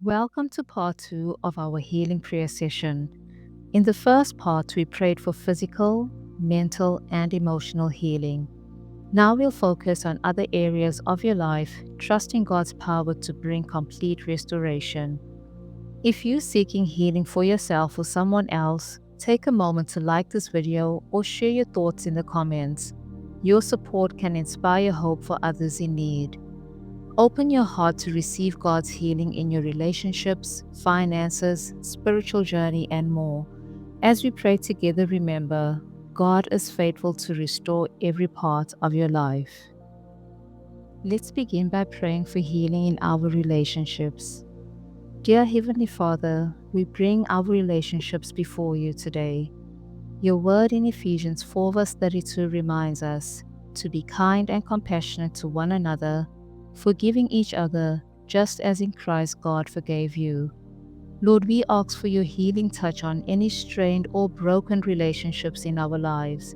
Welcome to part 2 of our healing prayer session. In the first part, we prayed for physical, mental, and emotional healing. Now we'll focus on other areas of your life, trusting God's power to bring complete restoration. If you're seeking healing for yourself or someone else, take a moment to like this video or share your thoughts in the comments. Your support can inspire hope for others in need. Open your heart to receive God's healing in your relationships, finances, spiritual journey, and more. As we pray together, remember, God is faithful to restore every part of your life. Let's begin by praying for healing in our relationships. Dear Heavenly Father, we bring our relationships before you today. Your word in Ephesians 4 verse 32 reminds us to be kind and compassionate to one another, forgiving each other, just as in Christ God forgave you. Lord, we ask for your healing touch on any strained or broken relationships in our lives.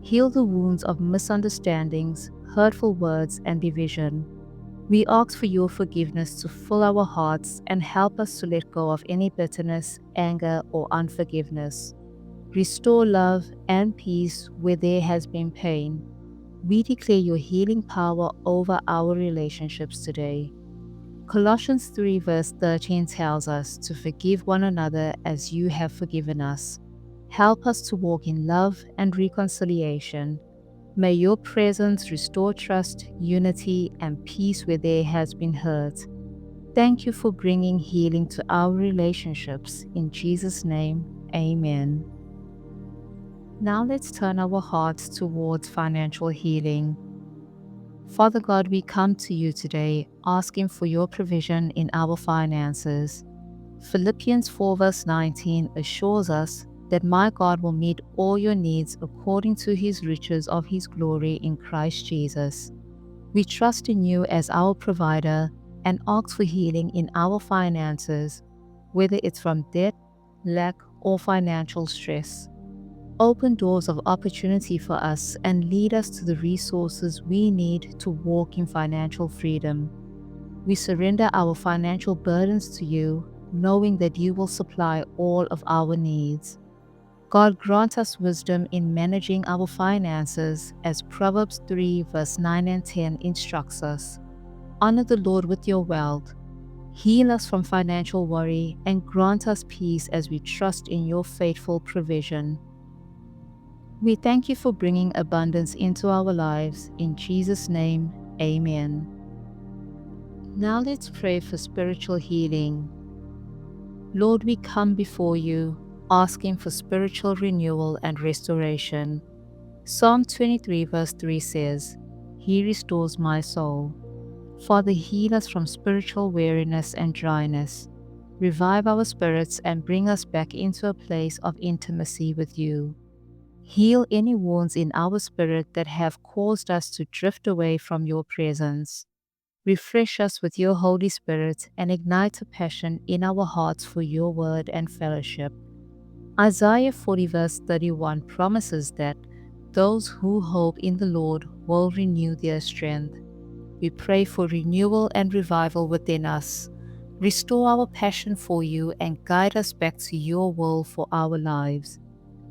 Heal the wounds of misunderstandings, hurtful words, and division. We ask for your forgiveness to fill our hearts and help us to let go of any bitterness, anger, or unforgiveness. Restore love and peace where there has been pain. We declare your healing power over our relationships today. Colossians 3 verse 13 tells us to forgive one another as you have forgiven us. Help us to walk in love and reconciliation. May your presence restore trust, unity, and peace where there has been hurt. Thank you for bringing healing to our relationships. In Jesus' name, amen. Now let's turn our hearts towards financial healing. Father God, we come to you today asking for your provision in our finances. Philippians 4 verse 19 assures us that my God will meet all your needs according to his riches of his glory in Christ Jesus. We trust in you as our provider and ask for healing in our finances, whether it's from debt, lack, or financial stress. Open doors of opportunity for us and lead us to the resources we need to walk in financial freedom. We surrender our financial burdens to you, knowing that you will supply all of our needs. God, grant us wisdom in managing our finances, as Proverbs 3 verse 9 and 10 instructs us. Honor the Lord with your wealth. Heal us from financial worry and grant us peace as we trust in your faithful provision. We thank you for bringing abundance into our lives. In Jesus' name, amen. Now let's pray for spiritual healing. Lord, we come before you, asking for spiritual renewal and restoration. Psalm 23 verse 3 says, He restores my soul. Father, heal us from spiritual weariness and dryness. Revive our spirits and bring us back into a place of intimacy with you. Heal any wounds in our spirit that have caused us to drift away from your presence. Refresh us with your Holy Spirit and ignite a passion in our hearts for your word and fellowship. Isaiah 40 verse 31 promises that those who hope in the Lord will renew their strength. We pray for renewal and revival within us. Restore our passion for you and guide us back to your will for our lives.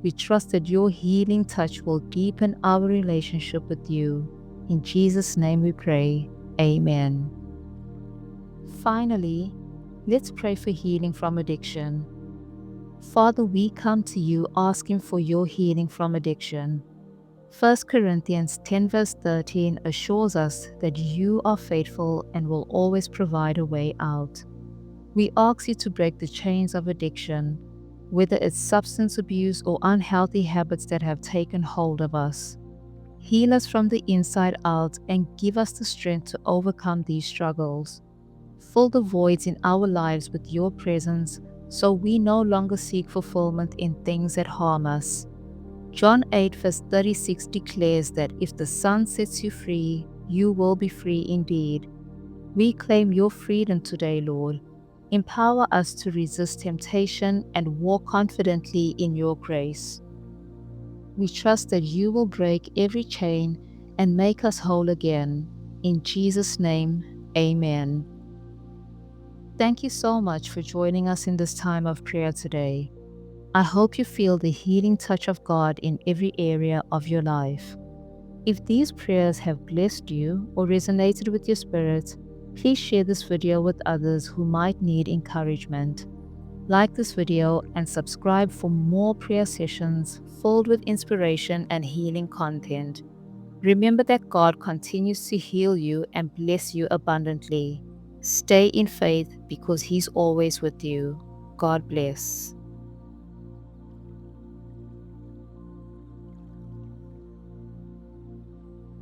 We trust that your healing touch will deepen our relationship with you. In Jesus' name we pray. Amen. Finally, let's pray for healing from addiction. Father, we come to you asking for your healing from addiction. 1 Corinthians 10 verse 13 assures us that you are faithful and will always provide a way out. We ask you to break the chains of addiction, whether it's substance abuse or unhealthy habits that have taken hold of us. Heal us from the inside out and give us the strength to overcome these struggles. Fill the voids in our lives with your presence so we no longer seek fulfillment in things that harm us. John 8 verse 36 declares that if the Son sets you free, you will be free indeed. We claim your freedom today, Lord. Empower us to resist temptation and walk confidently in your grace. We trust that you will break every chain and make us whole again. In Jesus' name, amen. Thank you so much for joining us in this time of prayer today. I hope you feel the healing touch of God in every area of your life. If these prayers have blessed you or resonated with your spirit, please share this video with others who might need encouragement. Like this video and subscribe for more prayer sessions filled with inspiration and healing content. Remember that God continues to heal you and bless you abundantly. Stay in faith because He's always with you. God bless.